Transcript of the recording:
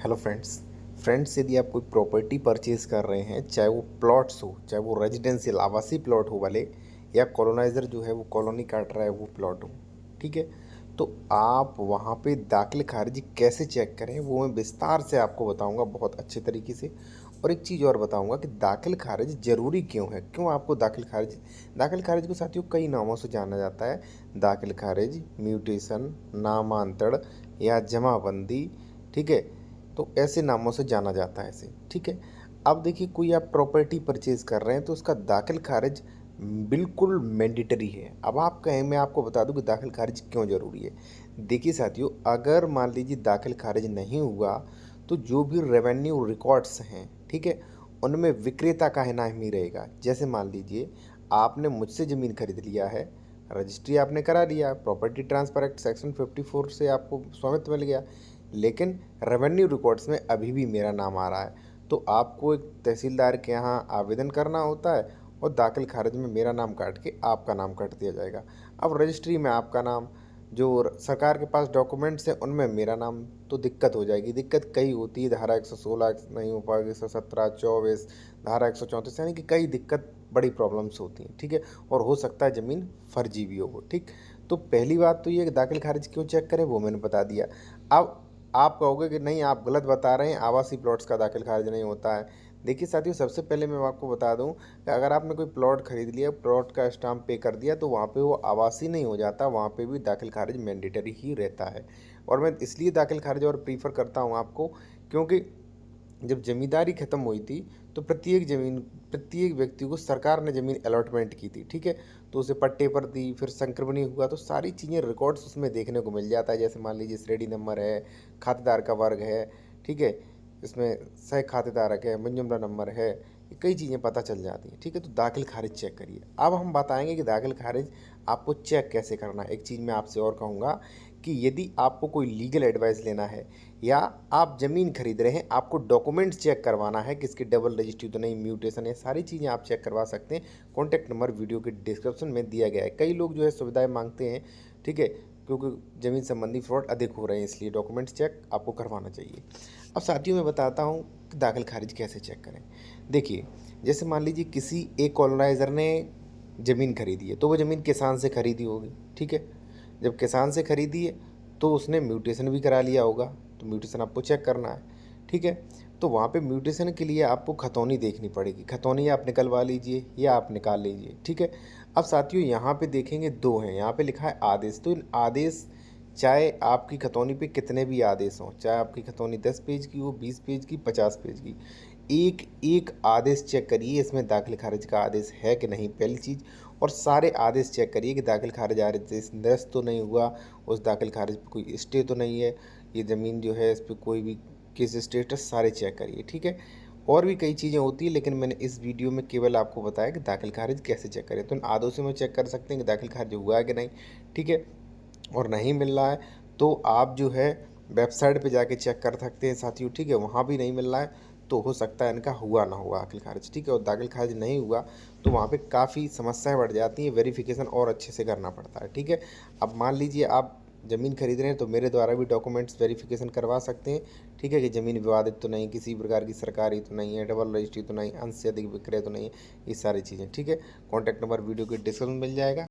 Hello friends यदि आप कोई प्रॉपर्टी परचेज़ कर रहे हैं, चाहे वो प्लॉट्स हो, चाहे वो रेजिडेंशियल आवासीय प्लॉट हो भले, या कॉलोनाइज़र जो है वो कॉलोनी काट रहा है वो प्लॉट हो, ठीक है। तो आप वहाँ पे दाखिल खारिज कैसे चेक करें वो मैं विस्तार से आपको बताऊंगा बहुत अच्छे तरीके से। और एक चीज़ और बताऊंगा कि दाखिल खारिज ज़रूरी क्यों है, क्यों आपको दाखिल खारिज को साथियों कई नामों से जाना जाता है। दाखिल खारिज, म्यूटेशन, नामांतरण या जमाबंदी, ठीक है। तो ऐसे नामों से जाना जाता है इसे, ठीक है। अब देखिए, कोई आप प्रॉपर्टी परचेज कर रहे हैं तो उसका दाखिल खारिज बिल्कुल मैंडेटरी है। अब आप कहें, मैं आपको बता दूं कि दाखिल खारिज क्यों ज़रूरी है। देखिए साथियों, अगर मान लीजिए दाखिल खारिज नहीं हुआ तो जो भी रेवेन्यू रिकॉर्ड्स हैं, ठीक है, उनमें विक्रेता का नाम ही रहेगा। जैसे मान लीजिए आपने मुझसे ज़मीन खरीद लिया है, रजिस्ट्री आपने करा लिया, प्रॉपर्टी ट्रांसफर एक्ट सेक्शन 54 से आपको स्वामित्व मिल गया, लेकिन रेवेन्यू रिकॉर्ड्स में अभी भी मेरा नाम आ रहा है। तो आपको एक तहसीलदार के यहाँ आवेदन करना होता है और दाखिल खारिज में मेरा नाम काट के आपका नाम काट दिया जाएगा। अब रजिस्ट्री में आपका नाम, जो सरकार के पास डॉक्यूमेंट्स हैं उनमें मेरा नाम, तो दिक्कत हो जाएगी। दिक्कत कई होती है, धारा 116 नहीं हो पाएगी, 117, 24, धारा 134, यानी कि कई दिक्कत, बड़ी प्रॉब्लम्स होती हैं, ठीक है। और हो सकता है ज़मीन फर्जी भी हो, ठीक। तो पहली बात तो ये कि दाखिल खारिज क्यों चेक करें वो मैंने बता दिया। अब आप कहोगे कि नहीं, आप गलत बता रहे हैं, आवासीय प्लॉट्स का दाखिल खारिज नहीं होता है। देखिए साथियों, सबसे पहले मैं आपको बता दूं कि अगर आपने कोई प्लॉट खरीद लिया, प्लॉट का स्टाम्प पे कर दिया, तो वहाँ पे वो आवासीय नहीं हो जाता, वहाँ पे भी दाखिल खारिज मैंडेटरी ही रहता है। और मैं इसलिए दाखिल खारिज और प्रीफर करता हूँ आपको, क्योंकि जब जमींदारी खत्म हुई थी तो प्रत्येक व्यक्ति को सरकार ने ज़मीन अलॉटमेंट की थी, ठीक है। तो उसे पट्टे पर दी, फिर संक्रमणी हुआ तो सारी चीज़ें रिकॉर्ड्स उसमें देखने को मिल जाता है। जैसे मान लीजिए श्रेणी नंबर है, खातेदार का वर्ग है, ठीक है, इसमें सह खातेदारक है, मंजूमरा नंबर है, ये कई चीज़ें पता चल जाती हैं, ठीक है। तो दाखिल खारिज चेक करिए। अब हम बताएंगे कि दाखिल खारिज आपको चेक कैसे करना है। एक चीज़ मैं आपसे और कहूँगा कि यदि आपको कोई लीगल एडवाइस लेना है या आप ज़मीन खरीद रहे हैं, आपको डॉक्यूमेंट्स चेक करवाना है कि इसकी डबल रजिस्ट्री तो नहीं, म्यूटेशन है, सारी चीज़ें आप चेक करवा सकते हैं। कॉन्टैक्ट नंबर वीडियो के डिस्क्रिप्शन में दिया गया है। कई लोग जो है सुविधाएं मांगते हैं, ठीक है, क्योंकि ज़मीन संबंधी फ्रॉड अधिक हो रहे हैं, इसलिए डॉक्यूमेंट्स चेक आपको करवाना चाहिए। अब साथियों मैं बताता हूँ कि दाखिल खारिज कैसे चेक करें। देखिए, जैसे मान लीजिए किसी एक कॉलोनाइज़र ने ज़मीन खरीदी है, तो वो ज़मीन किसान से खरीदी होगी, ठीक है। जब किसान से खरीदी है तो उसने म्यूटेशन भी करा लिया होगा, तो म्यूटेशन आपको चेक करना है, ठीक है। तो वहाँ पे म्यूटेशन के लिए आपको खतौनी देखनी पड़ेगी। खतौनी आप निकलवा लीजिए या आप निकाल लीजिए, ठीक है। अब साथियों यहाँ पे देखेंगे दो हैं, यहाँ पे लिखा है आदेश। तो इन आदेश, चाहे आपकी खतौनी पे कितने भी आदेश हों, चाहे आपकी खतौनी 10 पेज की हो, 20 पेज की, 50 पेज की, एक एक आदेश चेक करिए इसमें दाखिल खारिज का आदेश है कि नहीं, पहली चीज़। और सारे आदेश चेक करिए कि दाखिल खारिज आदेश निरस्त तो नहीं हुआ, उस दाखिल खारिज पर कोई स्टे तो नहीं है, ये ज़मीन जो है इस पर कोई भी केस स्टेटस, सारे चेक करिए, ठीक है। और भी कई चीज़ें होती हैं, लेकिन मैंने इस वीडियो में केवल आपको बताया कि दाखिल खारिज कैसे चेक करें। तो इन आदेशों में चेक कर सकते हैं कि दाखिल खारिज हुआ है कि नहीं, ठीक है। और नहीं मिल रहा है तो आप जो है वेबसाइट पे जाके चेक कर सकते हैं साथियों, ठीक है। वहाँ भी नहीं मिल रहा है तो हो सकता है इनका हुआ ना हुआ दाखिल खारिज, ठीक है। और दाखिल खारिज नहीं हुआ तो वहाँ पे काफ़ी समस्याएं बढ़ जाती हैं, वेरिफिकेशन और अच्छे से करना पड़ता है, ठीक है। अब मान लीजिए आप ज़मीन खरीद रहे हैं तो मेरे द्वारा भी डॉक्यूमेंट्स वेरिफिकेशन करवा सकते हैं, ठीक है, कि ज़मीन विवादित तो नहीं, किसी प्रकार की सरकारी तो नहीं है, डबल रजिस्ट्री तो नहीं, अंश से अधिक विक्रय तो नहीं है, ये सारी चीज़ें, ठीक है। कॉन्टैक्ट नंबर वीडियो के डिस्क्रिप्शन में मिल जाएगा।